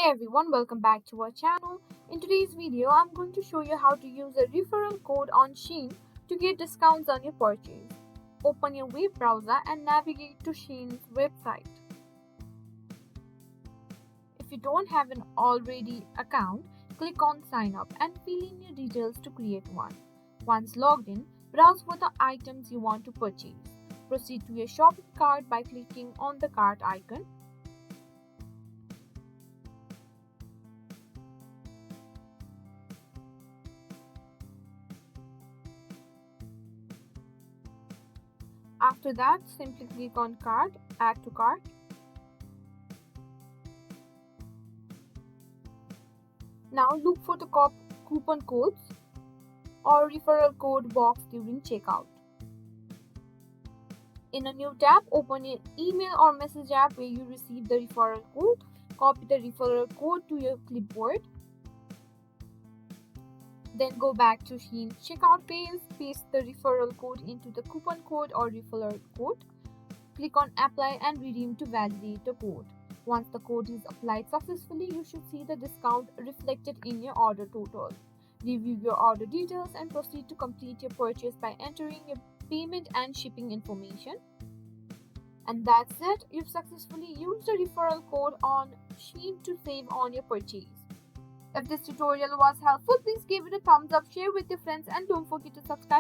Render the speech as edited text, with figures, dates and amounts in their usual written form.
Hey everyone, welcome back to our channel. In today's video, I'm going to show you how to use a referral code on Shein to get discounts on your purchase. Open your web browser and navigate to Shein's website. If you don't have an already account, click on sign up and fill in your details to create one. Once logged in, browse for the items you want to purchase. Proceed to your shopping cart by clicking on the cart icon. After that, simply click on cart, add to cart. Now look for the coupon codes or referral code box during checkout. In a new tab, open your email or message app where you receive the referral code. Copy the referral code to your clipboard. Then go back to Shein checkout page, paste the referral code into the coupon code or referral code. Click on apply and redeem to validate the code. Once the code is applied successfully, you should see the discount reflected in your order total. Review your order details and proceed to complete your purchase by entering your payment and shipping information. And that's it. You've successfully used the referral code on Shein to save on your purchase. If this tutorial was helpful, please give it a thumbs up, share with your friends, and don't forget to subscribe